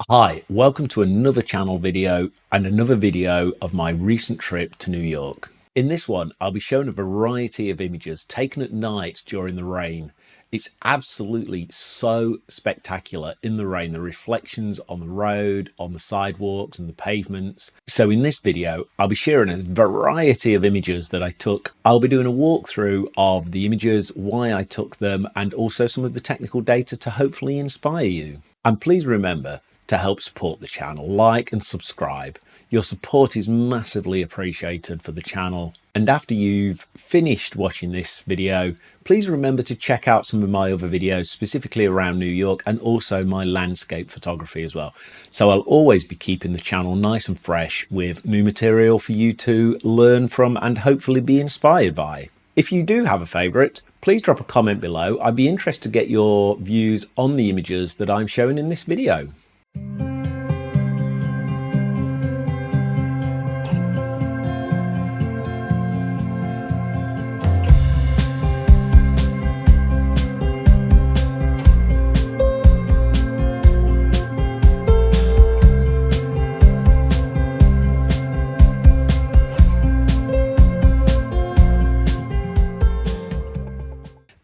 Hi, welcome to another channel video and another video of my recent trip to New York. In this one, I'll be showing a variety of images taken at night during the rain. It's absolutely so spectacular in the rain, the reflections on the road, on the sidewalks and the pavements. So in this video, I'll be sharing a variety of images that I took. I'll be doing a walkthrough of the images, why I took them, and also some of the technical data to hopefully inspire you. And please remember, to help support the channel, like and subscribe. Your support is massively appreciated for the channel. And after you've finished watching this video, please remember to check out some of my other videos, specifically around New York, and also my landscape photography as well. So I'll always be keeping the channel nice and fresh with new material for you to learn from and hopefully be inspired by. If you do have a favourite, please drop a comment below. I'd be interested to get your views on the images that I'm showing in this video.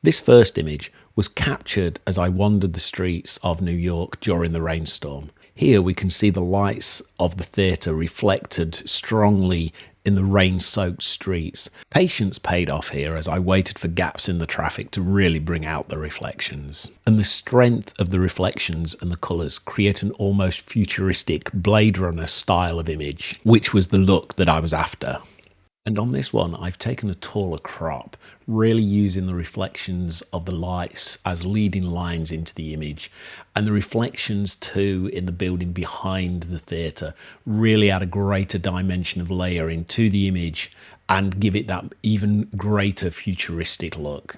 This first image was captured as I wandered the streets of New York during the rainstorm. Here we can see the lights of the theatre reflected strongly in the rain-soaked streets. Patience paid off here as I waited for gaps in the traffic to really bring out the reflections. And the strength of the reflections and the colours create an almost futuristic Blade Runner style of image, which was the look that I was after. And on this one, I've taken a taller crop, really using the reflections of the lights as leading lines into the image. And the reflections too in the building behind the theatre really add a greater dimension of layering to the image and give it that even greater futuristic look.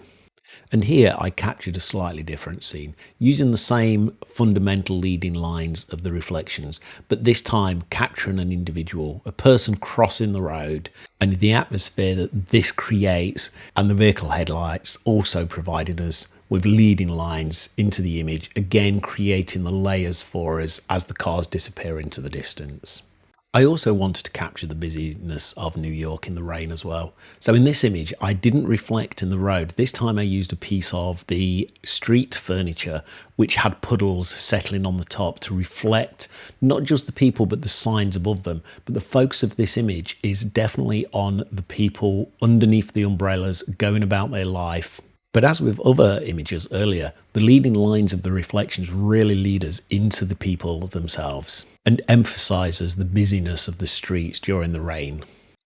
And here I captured a slightly different scene, using the same fundamental leading lines of the reflections, but this time capturing an individual, a person crossing the road, and the atmosphere that this creates, and the vehicle headlights also provided us with leading lines into the image, again creating the layers for us as the cars disappear into the distance. I also wanted to capture the busyness of New York in the rain as well. So in this image, I didn't reflect in the road. This time I used a piece of the street furniture, which had puddles settling on the top to reflect not just the people, but the signs above them. But the focus of this image is definitely on the people underneath the umbrellas going about their life. But as with other images earlier, the leading lines of the reflections really lead us into the people themselves and emphasizes the busyness of the streets during the rain.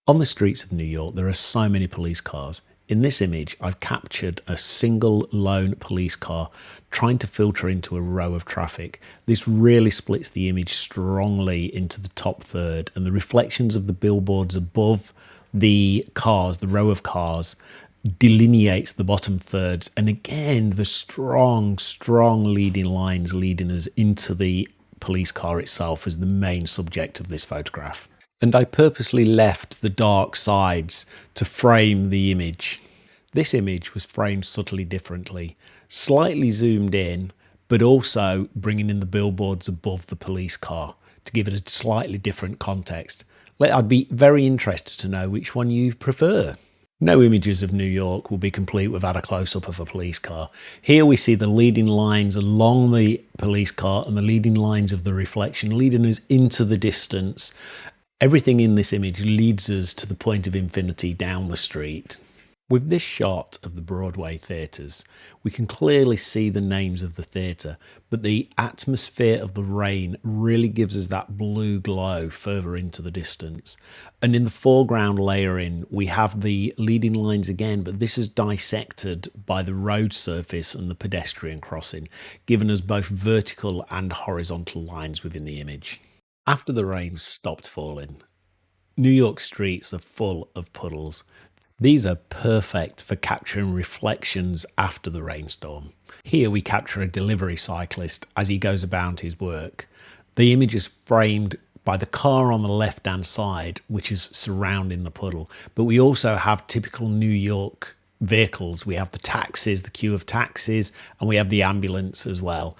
On the streets of New York, there are so many police cars. In this image, I've captured a single lone police car trying to filter into a row of traffic. This really splits the image strongly into the top third, and the reflections of the billboards above the cars, the row of cars, delineates the bottom thirds, and again the strong leading lines leading us into the police car itself as the main subject of this photograph. And I purposely left the dark sides to frame the image. This image was framed subtly differently, slightly zoomed in, but also bringing in the billboards above the police car to give it a slightly different context. I'd be very interested to know which one you prefer. No images of New York will be complete without a close-up of a police car. Here we see the leading lines along the police car and the leading lines of the reflection leading us into the distance. Everything in this image leads us to the point of infinity down the street. With this shot of the Broadway theatres, we can clearly see the names of the theatre, but the atmosphere of the rain really gives us that blue glow further into the distance. And in the foreground layering, we have the leading lines again, but this is dissected by the road surface and the pedestrian crossing, giving us both vertical and horizontal lines within the image. After the rain stopped falling, New York streets are full of puddles. These are perfect for capturing reflections after the rainstorm. Here we capture a delivery cyclist as he goes about his work. The image is framed by the car on the left-hand side, which is surrounding the puddle. But we also have typical New York vehicles. We have the taxis, the queue of taxis, and we have the ambulance as well.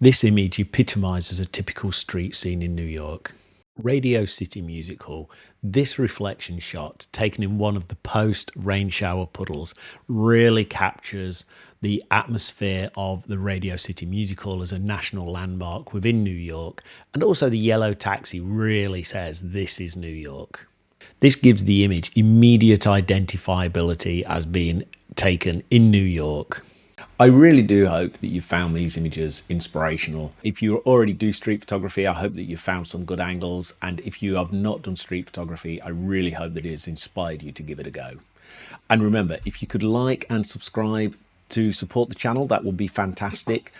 This image epitomizes a typical street scene in New York. Radio City Music Hall. This reflection shot, taken in one of the post-rain shower puddles, really captures the atmosphere of the Radio City Music Hall as a national landmark within New York, and also the yellow taxi really says this is New York. This gives the image immediate identifiability as being taken in New York. I really do hope that you found these images inspirational. If you already do street photography, I hope that you found some good angles. And if you have not done street photography, I really hope that it has inspired you to give it a go. And remember, if you could like and subscribe to support the channel, that would be fantastic.